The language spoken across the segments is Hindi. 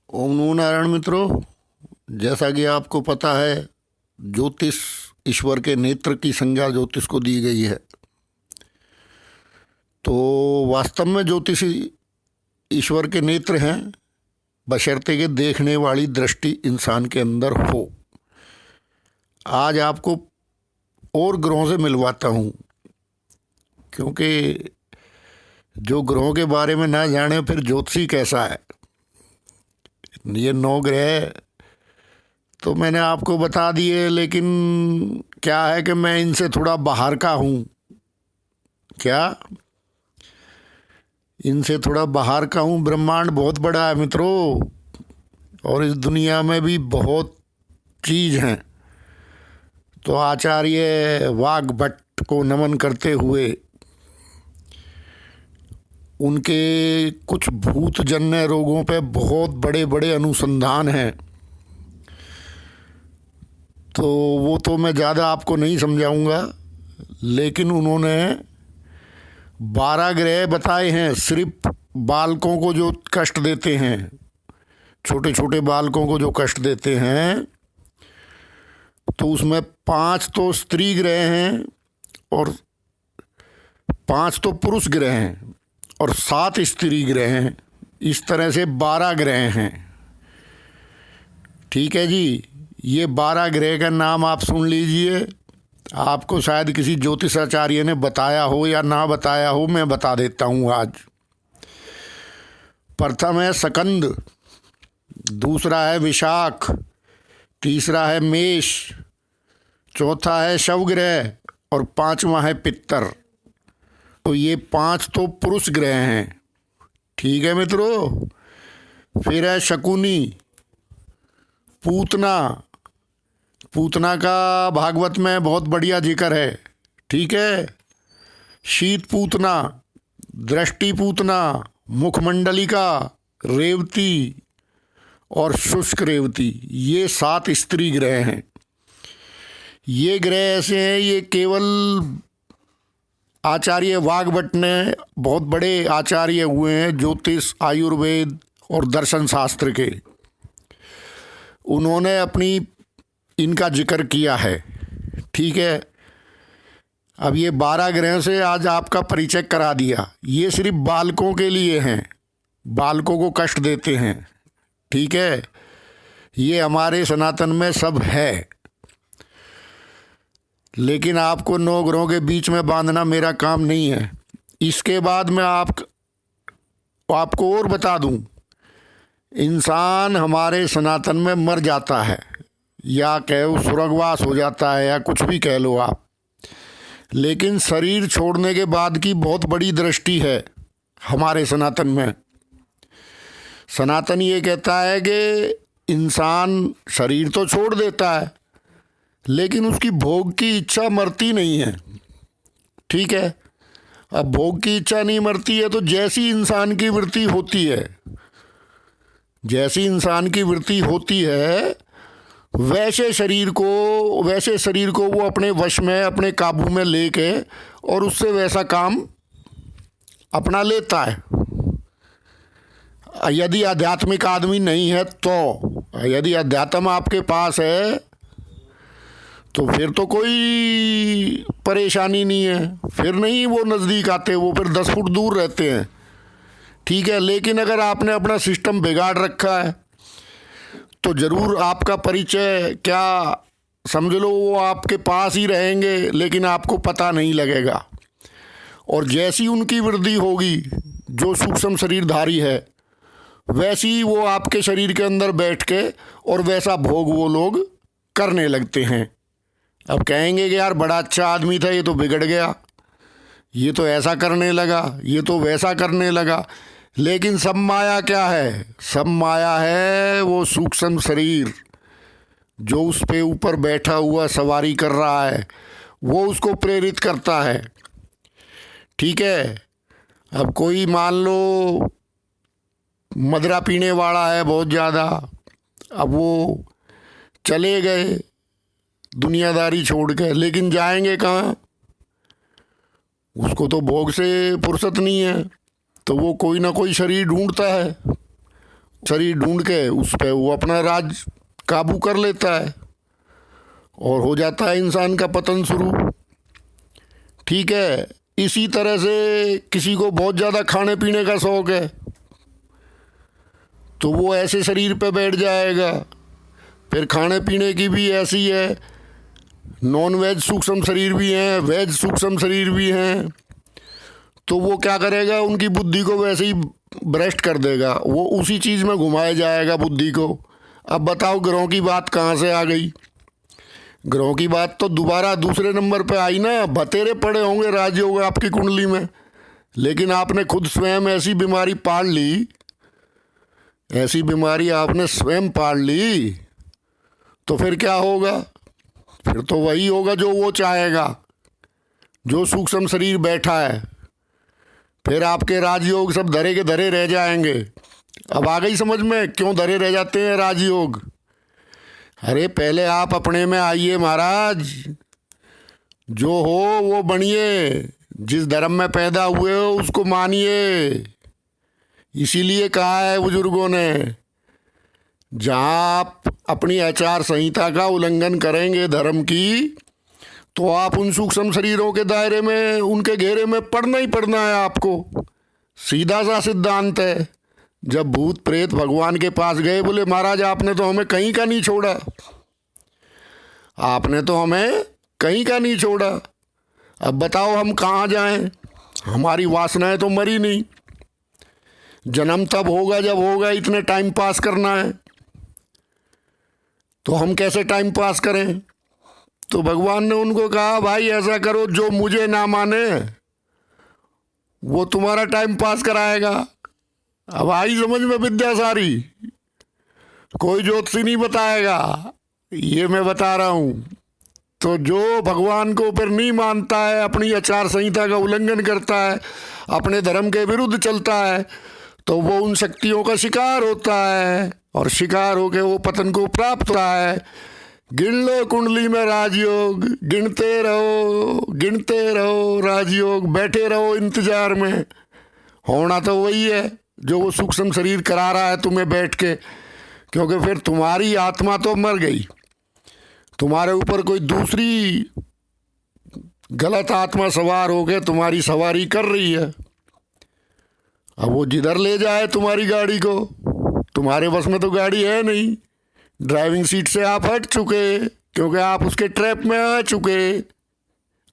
ओम नमो नारायण मित्रों, जैसा कि आपको पता है, ज्योतिष ईश्वर के नेत्र की संज्ञा ज्योतिष को दी गई है। तो वास्तव में ज्योतिष ईश्वर के नेत्र हैं, बशर्ते कि देखने वाली दृष्टि इंसान के अंदर हो। आज आपको और ग्रहों से मिलवाता हूँ, क्योंकि जो ग्रहों के बारे में ना जाने फिर ज्योतिषी कैसा है। ये 9 ग्रह तो मैंने आपको बता दिए, लेकिन क्या है कि मैं इनसे थोड़ा बाहर का हूँ। क्या इनसे थोड़ा बाहर का हूँ। ब्रह्मांड बहुत बड़ा है मित्रों, और इस दुनिया में भी बहुत चीज़ हैं। तो आचार्य वाग्भट को नमन करते हुए उनके कुछ भूतजन्य रोगों पे बहुत बड़े बड़े अनुसंधान हैं। तो वो तो मैं ज़्यादा आपको नहीं समझाऊंगा, लेकिन उन्होंने 12 ग्रह बताए हैं सिर्फ बालकों को जो कष्ट देते हैं, छोटे छोटे बालकों को जो कष्ट देते हैं। तो उसमें 5 तो स्त्री ग्रह हैं और 5 तो पुरुष ग्रह हैं और 7 स्त्री ग्रह हैं। इस तरह से 12 ग्रह हैं। ठीक है जी, ये 12 ग्रह का नाम आप सुन लीजिए। आपको शायद किसी ज्योतिषाचार्य ने बताया हो या ना बताया हो, मैं बता देता हूँ आज। प्रथम है सकंद, दूसरा है विशाख, तीसरा है मेष, चौथा है शवग्रह और 5वां है पित्तर। तो ये 5 तो पुरुष ग्रह हैं। ठीक है मित्रों। फिर है शकुनी, पूतना। पूतना का भागवत में बहुत बढ़िया जिक्र है। ठीक है। शीत पूतना, दृष्टि पूतना, मुखमंडलिका, रेवती और शुष्क रेवती, ये 7 स्त्री ग्रह हैं। ये ग्रह ऐसे हैं, ये केवल आचार्य वाग्भट ने, बहुत बड़े आचार्य हुए हैं ज्योतिष, आयुर्वेद और दर्शन शास्त्र के, उन्होंने अपनी इनका जिक्र किया है। ठीक है। अब ये 12 ग्रह से आज आपका परिचय करा दिया। ये सिर्फ बालकों के लिए हैं, बालकों को कष्ट देते हैं। ठीक है। ये हमारे सनातन में सब है, लेकिन आपको 9 ग्रहों के बीच में बांधना मेरा काम नहीं है। इसके बाद मैं आपको और बता दूं, इंसान हमारे सनातन में मर जाता है, या कहो स्वर्गवास हो जाता है, या कुछ भी कह लो आप, लेकिन शरीर छोड़ने के बाद की बहुत बड़ी दृष्टि है हमारे सनातन में। सनातन ये कहता है कि इंसान शरीर तो छोड़ देता है, लेकिन उसकी भोग की इच्छा मरती नहीं है। ठीक है। अब भोग की इच्छा नहीं मरती है, तो जैसी इंसान की वृत्ति होती है, जैसी इंसान की वृत्ति होती है, वैसे शरीर को वो अपने वश में, अपने काबू में लेके और उससे वैसा काम अपना लेता है। यदि आध्यात्मिक आदमी नहीं है तो, यदि अध्यात्म आपके पास है तो फिर तो कोई परेशानी नहीं है, फिर नहीं वो नज़दीक आते, वो फिर 10 फुट दूर रहते हैं। ठीक है। लेकिन अगर आपने अपना सिस्टम बिगाड़ रखा है तो ज़रूर आपका परिचय, क्या समझ लो, वो आपके पास ही रहेंगे, लेकिन आपको पता नहीं लगेगा। और जैसी उनकी वृद्धि होगी, जो सूक्ष्म शरीरधारी है, वैसी ही वो आपके शरीर के अंदर बैठ के और वैसा भोग वो लोग करने लगते हैं। अब कहेंगे कि यार बड़ा अच्छा आदमी था, ये तो बिगड़ गया, ये तो ऐसा करने लगा, ये तो वैसा करने लगा। लेकिन सब माया क्या है? सब माया है वो सूक्ष्म शरीर, जो उस पे ऊपर बैठा हुआ सवारी कर रहा है, वो उसको प्रेरित करता है। ठीक है। अब कोई मान लो मदरा पीने वाला है बहुत ज़्यादा, अब वो चले गए दुनियादारी छोड़ के, लेकिन जाएंगे कहाँ? उसको तो भोग से फुर्सत नहीं है, तो वो कोई ना कोई शरीर ढूंढता है शरीर ढूंढ के उस पे वो अपना राज काबू कर लेता है और हो जाता है इंसान का पतन शुरू। ठीक है, इसी तरह से किसी को बहुत ज़्यादा खाने पीने का शौक़ है तो वो ऐसे शरीर पे बैठ जाएगा। फिर खाने पीने की भी ऐसी है, नॉन वेज सूक्ष्म शरीर भी हैं, वेज सूक्ष्म शरीर भी हैं, तो वो क्या करेगा, उनकी बुद्धि को वैसे ही भ्रष्ट कर देगा, वो उसी चीज़ में घुमाया जाएगा बुद्धि को। अब बताओ ग्रहों की बात कहाँ से आ गई? ग्रहों की बात तो दोबारा दूसरे नंबर पे आई ना। बतेरे पड़े होंगे राजयोग आपकी कुंडली में, लेकिन आपने खुद स्वयं ऐसी बीमारी पाल ली, ऐसी बीमारी आपने स्वयं पाल ली, तो फिर क्या होगा? फिर तो वही होगा जो वो चाहेगा, जो सूक्ष्म शरीर बैठा है। फिर आपके राजयोग सब धरे के धरे रह जाएंगे। अब आ गई समझ में क्यों धरे रह जाते हैं राजयोग? अरे पहले आप अपने में आइए महाराज, जो हो वो बनिए, जिस धर्म में पैदा हुए हो उसको मानिए। इसीलिए कहा है बुजुर्गों ने, जहाँ आप अपनी आचार संहिता का उल्लंघन करेंगे धर्म की, तो आप उन सूक्ष्म शरीरों के दायरे में, उनके घेरे में पड़ना ही पड़ना है आपको। सीधा सा सिद्धांत है। जब भूत प्रेत भगवान के पास गए, बोले महाराज आपने तो हमें कहीं का नहीं छोड़ा, आपने तो हमें कहीं का नहीं छोड़ा, अब बताओ हम कहाँ जाएं? हमारी वासनाएं तो मरी नहीं, जन्म तब होगा जब होगा, इतने टाइम पास करना है तो हम कैसे टाइम पास करें? तो भगवान ने उनको कहा, भाई ऐसा करो, जो मुझे ना माने वो तुम्हारा टाइम पास कराएगा। अब आई समझ में विद्या सारी? कोई ज्योतिषी नहीं बताएगा, ये मैं बता रहा हूँ। तो जो भगवान को फिर नहीं मानता है, अपनी आचार संहिता का उल्लंघन करता है, अपने धर्म के विरुद्ध चलता है, तो वो उन शक्तियों का शिकार होता है, और शिकार होके वो पतन को प्राप्त होता है। गिन लो कुंडली में राजयोग, गिनते रहो राजयोग, बैठे रहो इंतजार में। होना तो वही है जो वो सूक्ष्म शरीर करा रहा है तुम्हें बैठ के, क्योंकि फिर तुम्हारी आत्मा तो मर गई, तुम्हारे ऊपर कोई दूसरी गलत आत्मा सवार हो के तुम्हारी सवारी कर रही है। अब वो जिधर ले जाए तुम्हारी गाड़ी को, तुम्हारे बस में तो गाड़ी है नहीं, ड्राइविंग सीट से आप हट चुके, क्योंकि आप उसके ट्रैप में आ चुके।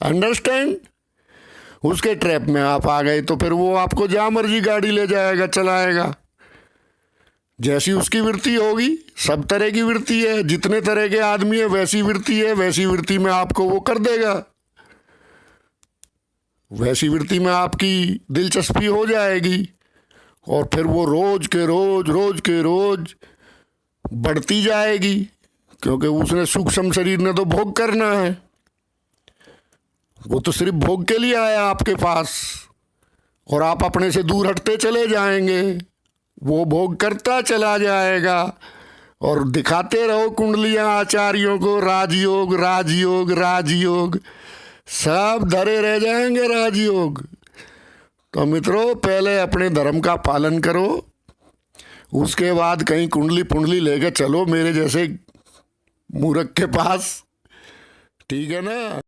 अंडरस्टैंड? उसके ट्रैप में आप आ गए तो फिर वो आपको जहाँ मर्जी गाड़ी ले जाएगा, चलाएगा। जैसी उसकी वृत्ति होगी, सब तरह की वृत्ति है, जितने तरह के आदमी है वैसी वृत्ति है, वैसी वृत्ति में आपको वो कर देगा, वैसी वृत्ति में आपकी दिलचस्पी हो जाएगी, और फिर वो रोज के रोज बढ़ती जाएगी, क्योंकि उसने सूक्ष्म शरीर ने तो भोग करना है। वो तो सिर्फ भोग के लिए आया आपके पास, और आप अपने से दूर हटते चले जाएंगे, वो भोग करता चला जाएगा, और दिखाते रहो कुंडलियां आचार्यों को, राजयोग राजयोग राजयोग, सब धरे रह जाएंगे राजयोग। तो मित्रों, पहले अपने धर्म का पालन करो, उसके बाद कहीं कुंडली पुंडली लेके चलो मेरे जैसे मूर्ख के पास। ठीक है ना?